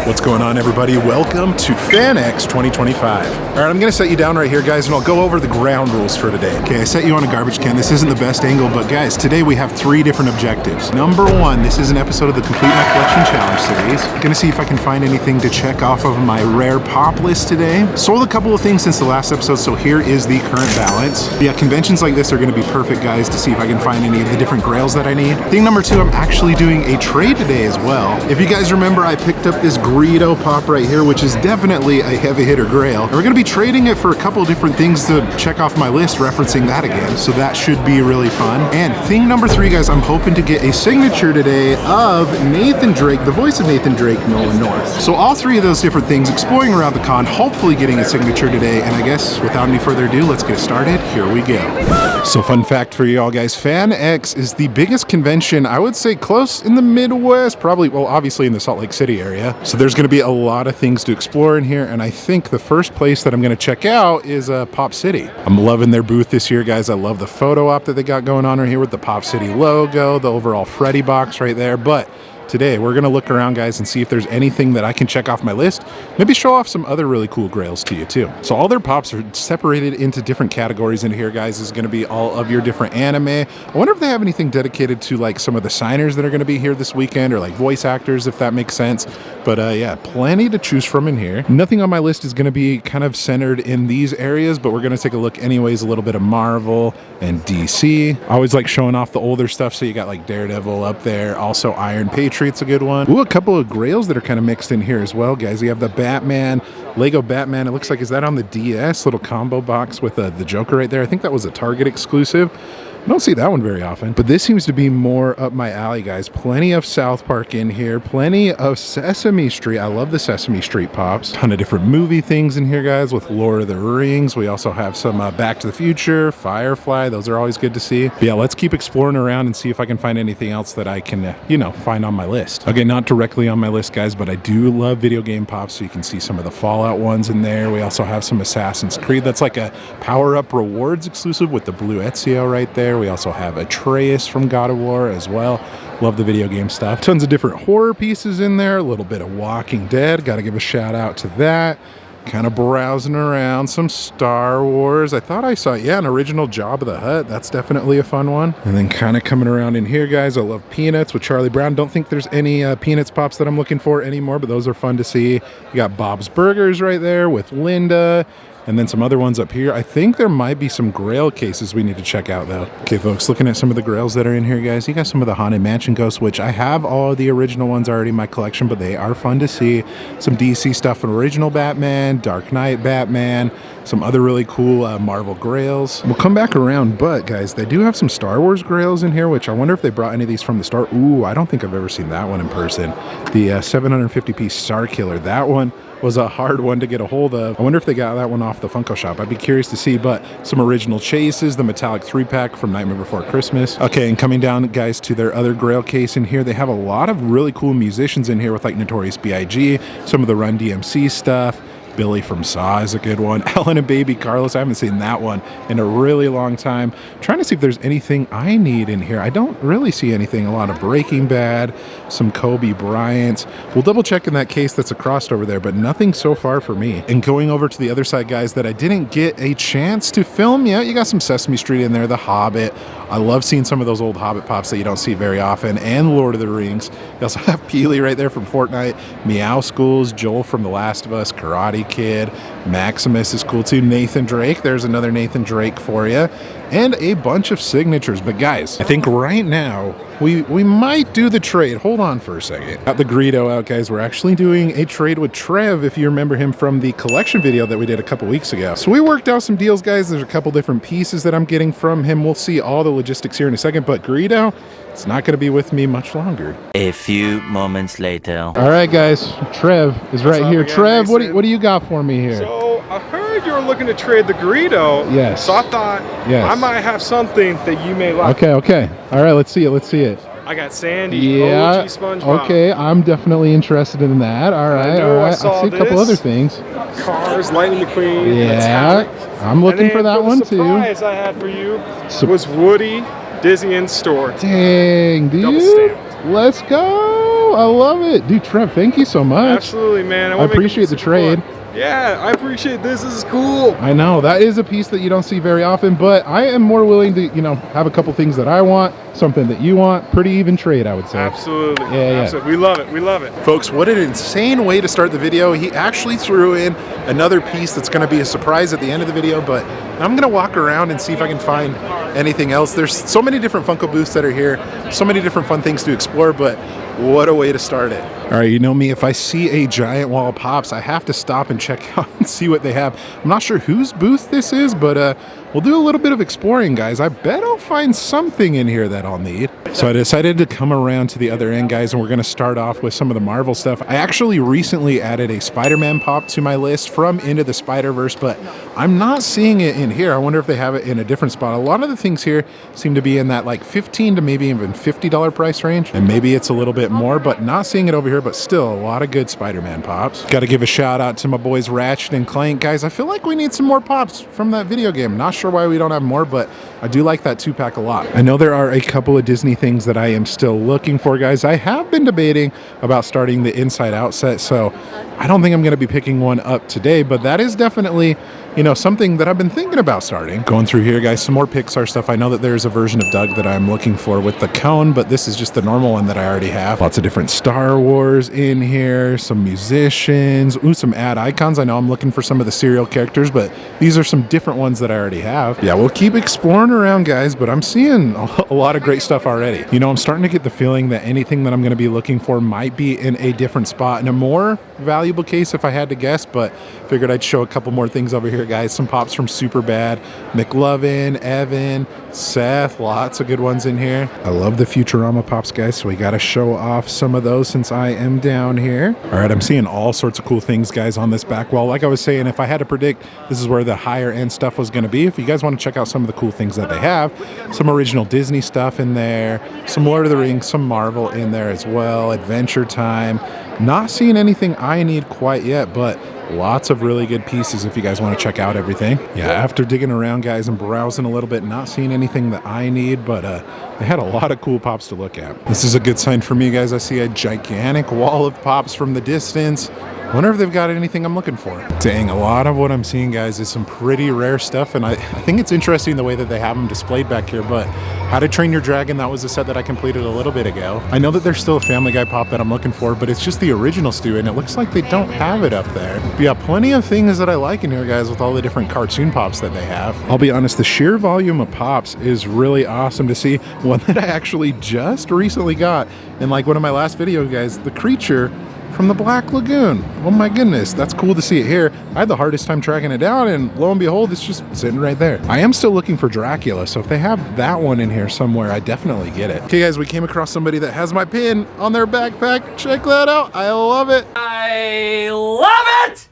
What's going on, everybody? Welcome to FanX 2025. All right, I'm gonna set you down right here, guys, and I'll go over the ground rules for today. Okay, I set you on a garbage can. This isn't the best angle, but guys, today we have 3 different objectives. Number 1, this is an episode of the Complete My Collection Challenge series. I'm gonna see if I can find anything to check off of my rare pop list today. Sold a couple of things since the last episode, so here is the current balance. Yeah, conventions like this are gonna be perfect, guys, to see if I can find any of the different grails that I need. Thing number 2, I'm actually doing a trade today as well. If you guys remember, I picked up this Grail pop right here, which is definitely a heavy hitter grail. And we're gonna be trading it for a couple different things to check off my list, referencing that again. So that should be really fun. And thing number 3, guys, I'm hoping to get a signature today of Nathan Drake, the voice of Nathan Drake, Nolan North. So all 3 of those different things, exploring around the con, hopefully getting a signature today. And I guess without any further ado, let's get started. Here we go. So fun fact for you all, guys, FanX is the biggest convention, I would say close in the Midwest, probably, well, obviously in the Salt Lake City area. So there's gonna be a lot of things to explore in here, and I think the first place that I'm gonna check out is Pop City. I'm loving their booth this year, guys. I love the photo op that they got going on right here with the Pop City logo, the overall Freddy box right there. But today we're gonna look around, guys, and see if there's anything that I can check off my list. Maybe show off some other really cool grails to you too. So all their pops are separated into different categories in here, guys. Is gonna be all of your different anime. I wonder if they have anything dedicated to like some of the signers that are gonna be here this weekend, or like voice actors, if that makes sense. But yeah, plenty to choose from in here. Nothing on my list is gonna be kind of centered in these areas, but we're gonna take a look anyways, a little bit of Marvel and DC. I always like showing off the older stuff, so you got like Daredevil up there, also Iron Patriot's a good one. Ooh, a couple of grails that are kind of mixed in here as well, guys. You have the Batman, Lego Batman. It looks like, is that on the DS? Little combo box with the Joker right there. I think that was a Target exclusive. I don't see that one very often, but this seems to be more up my alley, guys. Plenty of South Park in here, plenty of Sesame Street. I love the Sesame Street pops. Ton of different movie things in here, guys, with Lord of the Rings. We also have some Back to the Future, Firefly. Those are always good to see. But yeah, let's keep exploring around and see if I can find anything else that I can, you know, find on my list. Okay, not directly on my list, guys, but I do love video game pops, so you can see some of the Fallout ones in there. We also have some Assassin's Creed. That's like a power-up rewards exclusive with the blue Ezio right there. We also have Atreus from God of War as well. Love the video game stuff. Tons of different horror pieces in there. A little bit of Walking Dead. Got to give a shout out to that. Kind of browsing around. Some Star Wars. I thought I saw, yeah, an original Jabba the Hutt. That's definitely a fun one. And then kind of coming around in here, guys, I love Peanuts with Charlie Brown. Don't think there's any Peanuts pops that I'm looking for anymore, but those are fun to see. You got Bob's Burgers right there with Linda. And then some other ones up here. I think there might be some Grail cases we need to check out, though. Okay, folks, looking at some of the Grails that are in here, guys. You got some of the Haunted Mansion ghosts, which I have all of the original ones already in my collection, but they are fun to see. Some DC stuff from original Batman, Dark Knight Batman, some other really cool Marvel Grails. We'll come back around, but, guys, they do have some Star Wars Grails in here, which I wonder if they brought any of these from the start. Ooh, I don't think I've ever seen that one in person. The 750-piece Star Killer. That one was a hard one to get a hold of. I wonder if they got that one off the Funko shop. I'd be curious to see, but some original chases, the metallic 3-pack from Nightmare Before Christmas. Okay, and coming down, guys, to their other Grail case in here, they have a lot of really cool musicians in here with like Notorious B.I.G., some of the Run DMC stuff. Billy from Saw is a good one. Ellen and Baby Carlos, I haven't seen that one in a really long time. Trying to see if there's anything I need in here. I don't really see anything. A lot of Breaking Bad, some Kobe Bryant. We'll double check in that case that's across over there, but nothing so far for me. And going over to the other side, guys, that I didn't get a chance to film yet, you got some Sesame Street in there, The Hobbit. I love seeing some of those old Hobbit pops that you don't see very often, and Lord of the Rings. You also have Peely right there from Fortnite, Meow Schools, Joel from The Last of Us, Karate Kid, Maximus is cool too, Nathan Drake, there's another Nathan Drake for you, and a bunch of signatures. But guys, I think right now we might do the trade. Hold on for a second. Got the Greedo out, guys. We're actually doing a trade with Trev, if you remember him from the collection video that we did a couple weeks ago. So we worked out some deals, guys. There's a couple different pieces that I'm getting from him. We'll see all the logistics here in a second, but Greedo, it's not going to be with me much longer. A few moments later. All right, guys. Trev is right here. Trev, what do you got for me here? So I heard you were looking to trade the Greedo. Yes. So I thought I might have something that you may like. Okay. All right, let's see it. I got Sandy, OG SpongeBob. Okay, I'm definitely interested in that. All right. I see a couple other things. Cars, Lightning McQueen, yeah, Metallic. I'm looking for that one too. The surprise I had for you was Woody, Disney in store. Dang, dude. Let's go. I love it. Dude, Trev, thank you so much. Absolutely, man. I appreciate the trade. Yeah, I appreciate this. This is cool. I know, that is a piece that you don't see very often, but I am more willing to, you know, have a couple things that I want, something that you want. Pretty even trade, I would say. Absolutely. Yeah. Absolutely. We love it. We love it. Folks, what an insane way to start the video. He actually threw in another piece that's going to be a surprise at the end of the video, but I'm going to walk around and see if I can find anything else. There's so many different Funko booths that are here, so many different fun things to explore, but what a way to start it. All right, you know me, if I see a giant wall of Pops, I have to stop and check out and see what they have. I'm not sure whose booth this is, but we'll do a little bit of exploring, guys. I bet I'll find something in here that I'll need. So I decided to come around to the other end, guys, and we're going to start off with some of the Marvel stuff. I actually recently added a Spider-Man pop to my list from Into the Spider-Verse, but I'm not seeing it in here. I wonder if they have it in a different spot. A lot of the things here seem to be in that like $15 to maybe even $50 price range, and maybe it's a little bit more, but not seeing it over here, but still a lot of good Spider-Man pops. Got to give a shout out to my boys Ratchet and Clank. Guys, I feel like we need some more pops from that video game. Not sure why we don't have more, but I do like that 2-pack a lot. I know there are a couple of Disney things that I am still looking for, guys. I have been debating about starting the Inside Out set, so I don't think I'm going to be picking one up today, but that is definitely, you know, something that I've been thinking about starting. Going through here, guys, some more Pixar stuff. I know that there's a version of Doug that I'm looking for with the cone, but this is just the normal one that I already have. Lots of different Star Wars in here, some musicians, ooh, some ad icons. I know I'm looking for some of the serial characters, but these are some different ones that I already have. Yeah, we'll keep exploring around, guys, but I'm seeing a lot of great stuff already. You know, I'm starting to get the feeling that anything that I'm going to be looking for might be in a different spot, in a more valuable case if I had to guess, but figured I'd show a couple more things over here, guys. Some pops from Superbad, McLovin, Evan, Seth, lots of good ones in here. I love the Futurama pops, guys, so we got to show off some of those since I am down here. All right, I'm seeing all sorts of cool things, guys, on this back wall. Like I was saying, if I had to predict, this is where the higher end stuff was going to be. If you guys want to check out some of the cool things that they have, some original Disney stuff in there, some Lord of the Rings, some Marvel in there as well, Adventure Time. Not seeing anything I need quite yet, but lots of really good pieces if you guys want to check out everything. Yeah, after digging around, guys, and browsing a little bit, not seeing anything that I need, but they had a lot of cool pops to look at. This is a good sign for me, guys. I see a gigantic wall of pops from the distance. Wonder if they've got anything I'm looking for. Dang, a lot of what I'm seeing, guys, is some pretty rare stuff, and I think it's interesting the way that they have them displayed back here, but How to Train Your Dragon, that was a set that I completed a little bit ago. I know that there's still a Family Guy pop that I'm looking for, but it's just the original Stu, and it looks like they don't have it up there. But yeah, plenty of things that I like in here, guys, with all the different cartoon pops that they have. I'll be honest, the sheer volume of pops is really awesome to see. One that I actually just recently got in like one of my last videos, guys, the creature from the Black Lagoon. Oh my goodness, that's cool to see it here. I had the hardest time tracking it down, and lo and behold, it's just sitting right there. I am still looking for Dracula, so if they have that one in here somewhere, I definitely get it. Okay guys, we came across somebody that has my pin on their backpack. Check that out, I love it. I love it!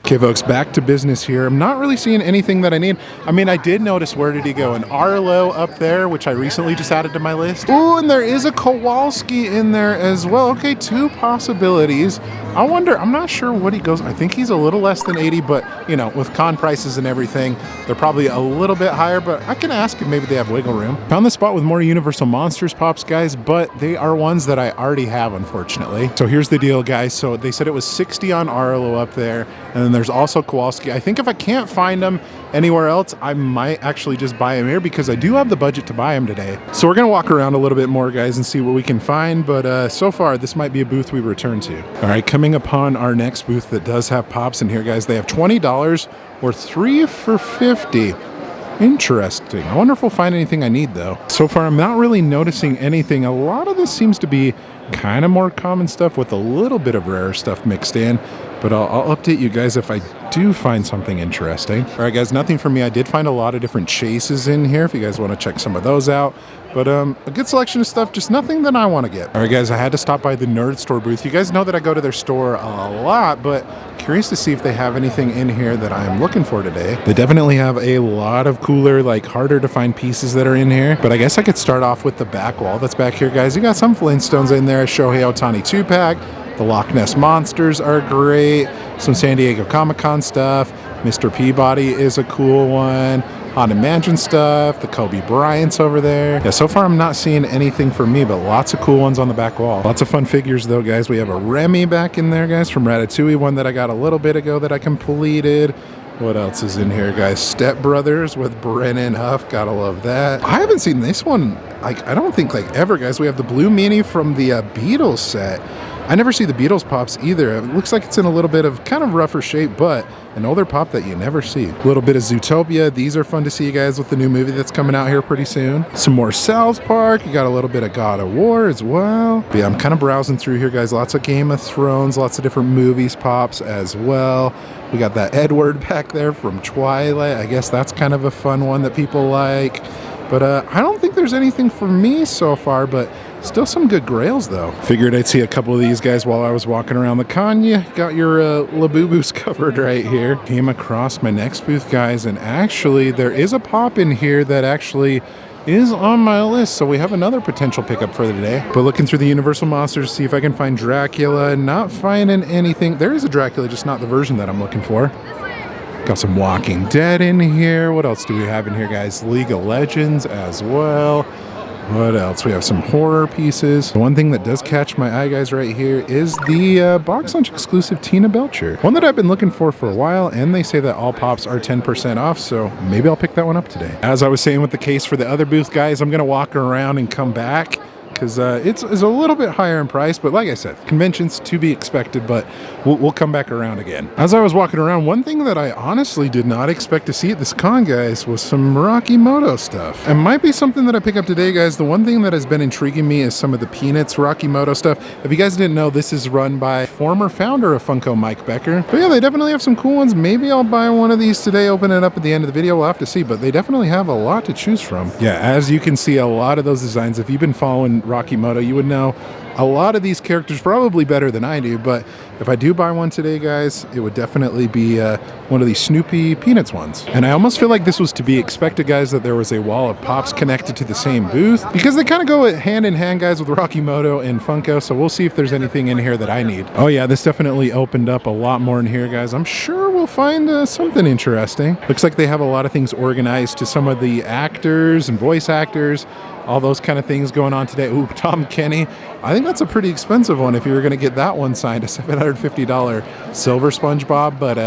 Okay folks, back to business here. I'm not really seeing anything that I need. I mean, I did notice, where did he go? An Arlo up there, which I recently just added to my list. Ooh, and there is a Kowalski in there as well. Okay, two possibilities. I wonder, I'm not sure what he goes. I think he's a little less than 80, but you know, with con prices and everything, they're probably a little bit higher, but I can ask if maybe they have wiggle room. Found the spot with more Universal Monsters pops, guys, but they are ones that I already have, unfortunately. So here's the deal, guys. So they said it was 60 on Arlo up there, and then there's also Kowalski. I think if I can't find them anywhere else, I might actually just buy them here because I do have the budget to buy them today. So we're gonna walk around a little bit more, guys, and see what we can find, but so far this might be a booth we return to. All right, coming upon our next booth that does have pops in here, guys. They have $20 or 3 for $50. Interesting. I wonder if we'll find anything I need though. So far I'm not really noticing anything. A lot of this seems to be kind of more common stuff with a little bit of rare stuff mixed in, but I'll update you guys if I do find something interesting. All right guys, nothing for me. I did find a lot of different chases in here if you guys want to check some of those out, but a good selection of stuff, just nothing that I want to get. All right guys, I had to stop by the Nerd Store booth. You guys know that I go to their store a lot, but curious to see if they have anything in here that I'm looking for today. They definitely have a lot of cooler, like harder to find pieces that are in here, but I guess I could start off with the back wall that's back here, guys. You got some Flintstones in there, Shohei Ohtani 2-pack, the Loch Ness Monsters are great, some San Diego Comic-Con stuff, Mr. Peabody is a cool one, Haunted Mansion stuff, the Kobe Bryant's over there. Yeah, so far I'm not seeing anything for me, but lots of cool ones on the back wall. Lots of fun figures though, guys. We have a Remy back in there, guys, from Ratatouille, one that I got a little bit ago that I completed. What else is in here, guys? Step Brothers with Brennan Huff. Gotta love that. I haven't seen this one, like, I don't think, like, ever, guys. We have the Blue Mini from the Beatles set. I never see the Beatles pops either. It looks like it's in a little bit of kind of rougher shape, but an older pop that you never see. A little bit of Zootopia. These are fun to see, guys, with the new movie that's coming out here pretty soon. Some more South Park. You got a little bit of God of War as well. But yeah, I'm kind of browsing through here, guys. Lots of Game of Thrones, lots of different movies pops as well. We got that Edward back there from Twilight. I guess that's kind of a fun one that people like. But I don't think there's anything for me so far, but still some good grails though. Figured I'd see a couple of these guys while I was walking around the con. You got your Labubu's covered right here. Came across my next booth, guys, and actually there is a pop in here that actually is on my list, so we have another potential pickup for the day. But looking through the Universal Monsters to see if I can find Dracula, not finding anything. There is a Dracula, just not the version that I'm looking for. Got some Walking Dead in here. What else do we have in here, guys? League of Legends as well. What else? We have some horror pieces. The one thing that does catch my eye, guys, right here is the Box Lunch exclusive Tina Belcher. One that I've been looking for a while, and they say that all pops are 10% off, so maybe I'll pick that one up today. As I was saying with the case for the other booth, guys, I'm going to walk around and come back, because it's a little bit higher in price, but like I said, conventions to be expected, but we'll come back around again. As I was walking around, one thing that I honestly did not expect to see at this con, guys, was some Rocky Moto stuff. It might be something that I pick up today, guys. The one thing that has been intriguing me is some of the Peanuts Rocky Moto stuff. If you guys didn't know, this is run by former founder of Funko, Mike Becker. But yeah, they definitely have some cool ones. Maybe I'll buy one of these today, open it up at the end of the video. We'll have to see, but they definitely have a lot to choose from. Yeah, as you can see, a lot of those designs, if you've been following Rocky Moto, you would know a lot of these characters probably better than I do, but if I do buy one today, guys, it would definitely be one of these Snoopy Peanuts ones. And I almost feel like this was to be expected, guys, that there was a wall of pops connected to the same booth, because they kind of go hand in hand, guys, with Rocky Moto and Funko, so we'll see if there's anything in here that I need. Oh yeah, this definitely opened up a lot more in here, guys. I'm sure we'll find something interesting. Looks like they have a lot of things organized to some of the actors and voice actors, all those kind of things going on today. Ooh, Tom Kenny. I think that's a pretty expensive one if you were going to get that one signed, a $750 silver SpongeBob, but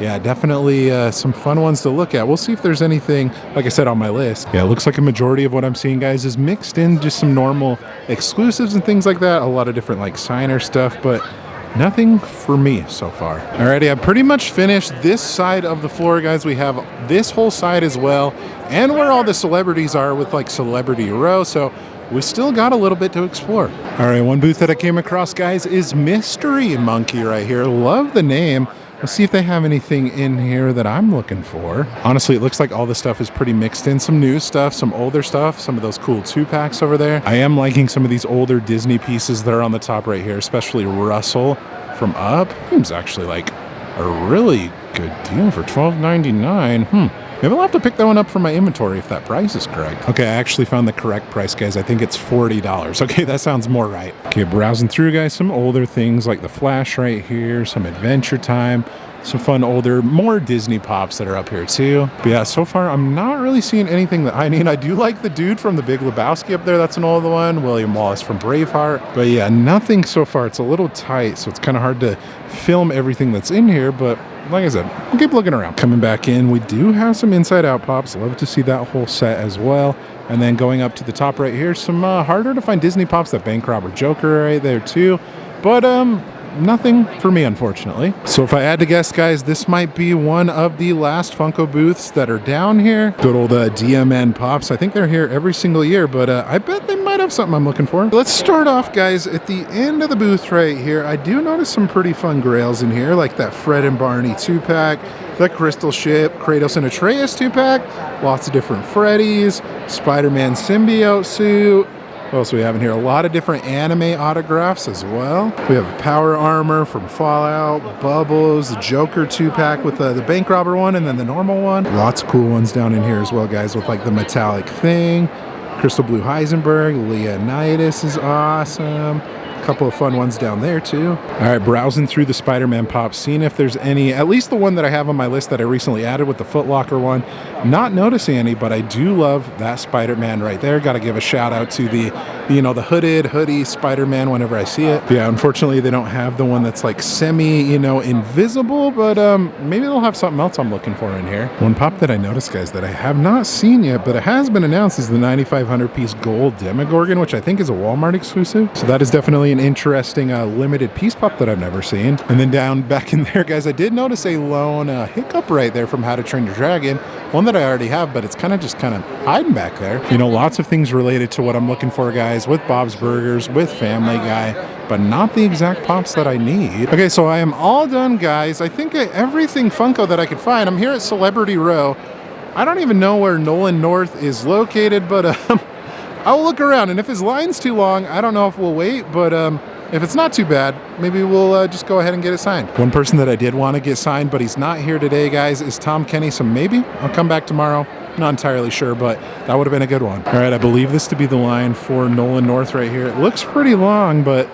yeah, definitely some fun ones to look at. We'll see if there's anything, like I said, on my list. Yeah, it looks like a majority of what I'm seeing, guys, is mixed in just some normal exclusives and things like that. A lot of different like signer stuff, but nothing for me so far. Alrighty, I pretty much finished this side of the floor, guys. We have this whole side as well, and where all the celebrities are with like Celebrity Row, so we still got a little bit to explore. All right, one booth that I came across, guys, is Mystery Monkey right here. Love the name. Let's see if they have anything in here that I'm looking for. Honestly, it looks like all the stuff is pretty mixed in. Some new stuff, some older stuff, some of those cool 2-packs over there. I am liking some of these older Disney pieces that are on the top right here, especially Russell from Up. Seems actually like a really good deal for $12.99. Maybe I'll have to pick that one up for my inventory if that price is correct. Okay, I actually found the correct price, guys. I think it's $40. Okay, that sounds more right. Okay, browsing through, guys, some older things like the Flash right here, some Adventure Time, some fun older, more Disney pops that are up here too. But yeah, so far I'm not really seeing anything that I need. I do like the dude from The Big Lebowski up there. That's an older one. William Wallace from Braveheart. But yeah, nothing so far. It's a little tight, so it's kind of hard to film everything that's in here, but like I said, we'll keep looking around. Coming back in, we do have some Inside Out pops. Love to see that whole set as well. And then going up to the top right here, some harder to find Disney pops. That Bank Robber Joker right there too. But nothing for me, unfortunately. So if I had to guess, guys, this might be one of the last Funko booths that are down here. Good old DMN pops. I think they're here every single year, but I bet they might have something I'm looking for. Let's start off, guys, at the end of the booth right here. I do notice some pretty fun grails in here, like that Fred and Barney 2-pack, the Crystal Ship, Kratos and Atreus 2-pack, lots of different Freddys, Spider-Man symbiote suit. What else do we have in here? A lot of different anime autographs as well. We have Power Armor from Fallout, Bubbles, the Joker 2-pack with the bank robber one, and then the normal one. Lots of cool ones down in here as well, guys, with like the metallic thing. Crystal Blue Heisenberg, Leonidas is awesome. A couple of fun ones down there too. All right, browsing through the Spider-Man pops, seeing if there's any, at least the one that I have on my list that I recently added with the Foot Locker one. Not noticing any, but I do love that Spider-Man right there. Got to give a shout out to the, you know, the hooded hoodie Spider-Man whenever I see it. But yeah, unfortunately they don't have the one that's like semi, you know, invisible, but maybe they'll have something else I'm looking for in here. One pop that I noticed, guys, that I have not seen yet, but it has been announced, is the 9,500 piece gold Demogorgon, which I think is a Walmart exclusive. So that is definitely an interesting limited piece pop that I've never seen. And then down back in there, guys, I did notice a lone hiccup right there from How to Train Your Dragon, one that I already have, but it's kind of hiding back there. You know, lots of things related to what I'm looking for, guys, with Bob's Burgers, with Family Guy, but not the exact pops that I need. Okay, so I am all done, guys. I think everything Funko that I could find. I'm here at Celebrity Row. I don't even know where Nolan North is located, but I'll look around, and if his line's too long, I don't know if we'll wait, but if it's not too bad, maybe we'll just go ahead and get it signed. One person that I did want to get signed, but he's not here today, guys, is Tom Kenny, so maybe I'll come back tomorrow. Not entirely sure, but that would have been a good one. All right, I believe this to be the line for Nolan North right here. It looks pretty long, but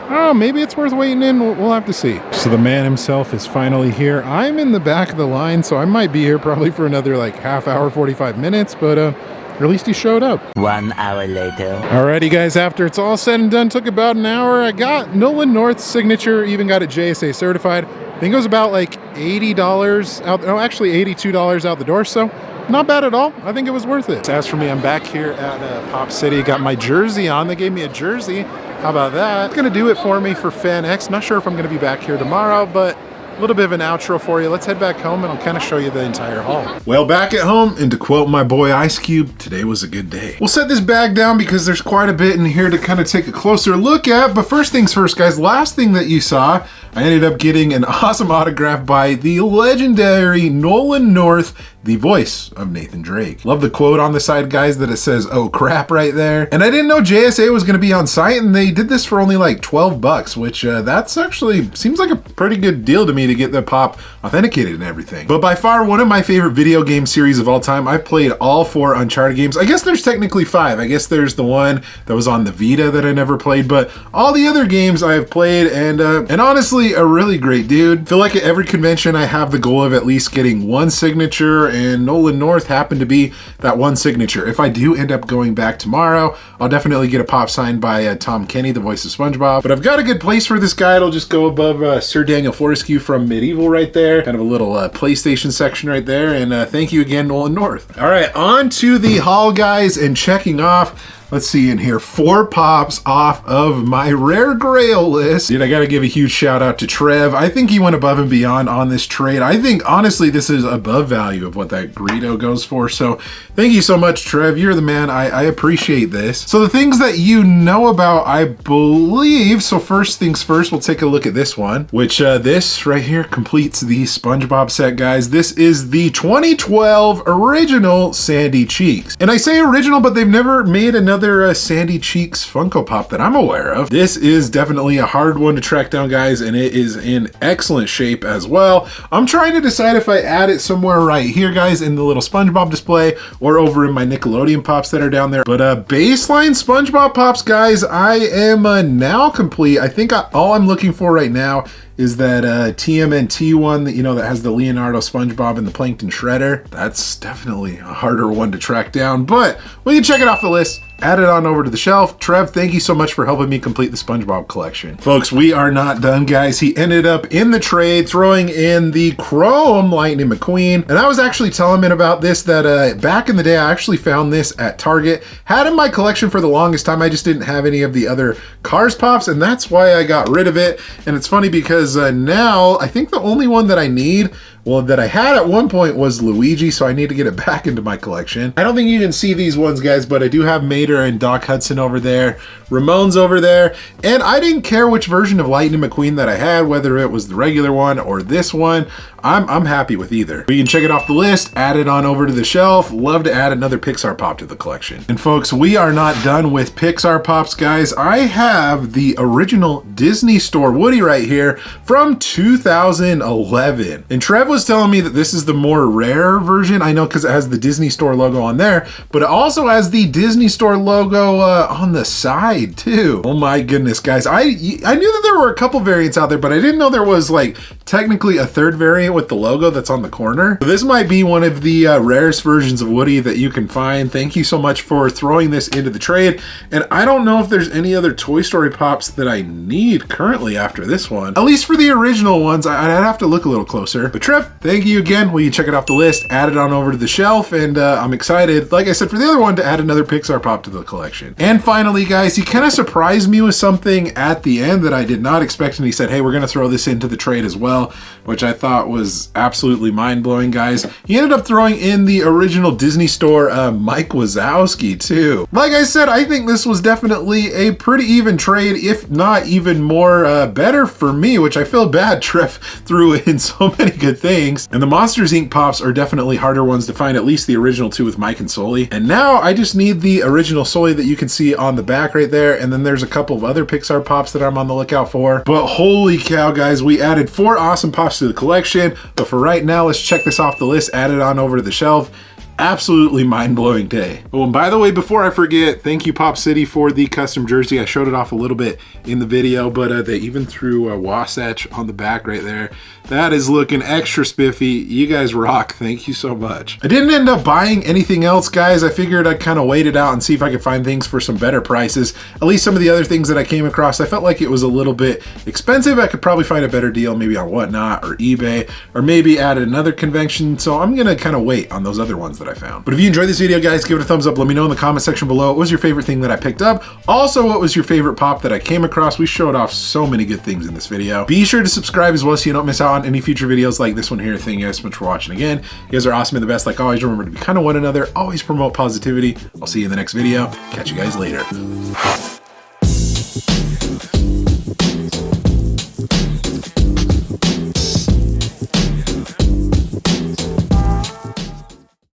oh, maybe it's worth waiting in. We'll have to see. So the man himself is finally here. I'm in the back of the line, so I might be here probably for another like half hour, 45 minutes, but at least he showed up. 1 hour later. Alrighty, guys, after it's all said and done, took about an hour. I got Nolan North's signature, even got it JSA certified. I think it was about like $80 out, no, actually $82 out the door, so not bad at all. I think it was worth it. As for me, I'm back here at Pop City. Got my jersey on. They gave me a jersey. How about that? It's gonna do it for me for FanX. Not sure if I'm gonna be back here tomorrow, but a little bit of an outro for you. Let's head back home and I'll kind of show you the entire haul. Well, back at home, and to quote my boy Ice Cube, today was a good day. We'll set this bag down because there's quite a bit in here to kind of take a closer look at. But first things first, guys, last thing that you saw, I ended up getting an awesome autograph by the legendary Nolan North, the voice of Nathan Drake. Love the quote on the side, guys, that it says, "Oh crap," right there. And I didn't know JSA was gonna be on site, and they did this for only like 12 bucks, which that's actually seems like a pretty good deal to me to get the pop authenticated and everything. But by far, one of my favorite video game series of all time. I've played all 4 Uncharted games. I guess there's technically 5. I guess there's the one that was on the Vita that I never played, but all the other games I've played, and honestly, a really great dude. Feel like at every convention I have the goal of at least getting one signature, and Nolan North happened to be that one signature. If I do end up going back tomorrow, I'll definitely get a pop signed by Tom Kenny, the voice of SpongeBob. But I've got a good place for this guy. It'll just go above Sir Daniel Fortescue from Medieval right there. Kind of a little PlayStation section right there. And thank you again, Nolan North. All right, on to the haul, guys, and checking off. Let's see in here, 4 pops off of my rare Grail list. Dude, I gotta give a huge shout out to Trev. I think he went above and beyond on this trade. I think, honestly, this is above value of what that Greedo goes for. So thank you so much, Trev. You're the man. I appreciate this. So the things that you know about, I believe. So first things first, we'll take a look at this one, which this right here completes the SpongeBob set, guys. This is the 2012 original Sandy Cheeks. And I say original, but they've never made another Sandy Cheeks Funko Pop that I'm aware of. This is definitely a hard one to track down, guys, and it is in excellent shape as well. I'm trying to decide if I add it somewhere right here, guys, in the little SpongeBob display or over in my Nickelodeon Pops that are down there. But baseline SpongeBob Pops, guys, I am now complete. I think all I'm looking for right now is that TMNT one that, you know, that has the Leonardo SpongeBob and the Plankton Shredder. That's definitely a harder one to track down, but we can check it off the list. Add it on over to the shelf. Trev, thank you so much for helping me complete the SpongeBob collection. Folks, we are not done, guys. He ended up in the trade throwing in the Chrome Lightning McQueen. And I was actually telling him about this, that back in the day, I actually found this at Target. Had in my collection for the longest time. I just didn't have any of the other Cars Pops, and that's why I got rid of it. And it's funny because now I think the only one that I need, well, that I had at one point was Luigi, so I need to get it back into my collection. I don't think you can see these ones, guys, but I do have Mater and Doc Hudson over there, Ramon's over there, and I didn't care which version of Lightning McQueen that I had, whether it was the regular one or this one. I'm happy with either. We can check it off the list, add it on over to the shelf. Love to add another Pixar Pop to the collection. And folks, we are not done with Pixar Pops, guys. I have the original Disney Store Woody right here. from 2011. And Trev was telling me that this is the more rare version. I know because it has the Disney Store logo on there, but it also has the Disney Store logo on the side too. Oh my goodness, guys. I knew that there were a couple variants out there, but I didn't know there was like technically a third variant with the logo that's on the corner. So this might be one of the rarest versions of Woody that you can find. Thank you so much for throwing this into the trade. And I don't know if there's any other Toy Story Pops that I need currently after this one. At least for the original ones, I'd have to look a little closer. But Trev, thank you again. Will you check it off the list, add it on over to the shelf, and I'm excited, like I said, for the other one to add another Pixar Pop to the collection. And finally, guys, he kind of surprised me with something at the end that I did not expect, and he said, hey, we're gonna throw this into the trade as well, which I thought was absolutely mind-blowing, guys. He ended up throwing in the original Disney Store Mike Wazowski too. Like I said, I think this was definitely a pretty even trade, if not even more better for me, which I feel bad Trev threw in so many good things. And the Monsters Inc. Pops are definitely harder ones to find, at least the original two with Mike and Sully. And now I just need the original Sully that you can see on the back right there. And then there's a couple of other Pixar Pops that I'm on the lookout for. But holy cow, guys, we added 4 awesome Pops to the collection. But for right now, let's check this off the list, add it on over to the shelf. Absolutely mind-blowing day. Oh, and by the way, before I forget, thank you Pop City for the custom jersey. I showed it off a little bit in the video, but they even threw Wasatch on the back right there. That is looking extra spiffy. You guys rock. Thank you so much. I didn't end up buying anything else, guys. I figured I'd kind of wait it out and see if I could find things for some better prices. At least some of the other things that I came across, I felt like it was a little bit expensive. I could probably find a better deal maybe on Whatnot or eBay, or maybe at another convention. So I'm gonna kind of wait on those other ones that I found. But if you enjoyed this video, guys, give it a thumbs up. Let me know in the comment section below what was your favorite thing that I picked up. Also, what was your favorite Pop that I came across? We showed off so many good things in this video. Be sure to subscribe as well so you don't miss out on any future videos like this one here. Thank you guys so much for watching again. You guys are awesome and the best. Like always, remember to be kind of one another. Always promote positivity. I'll see you in the next video. Catch you guys later.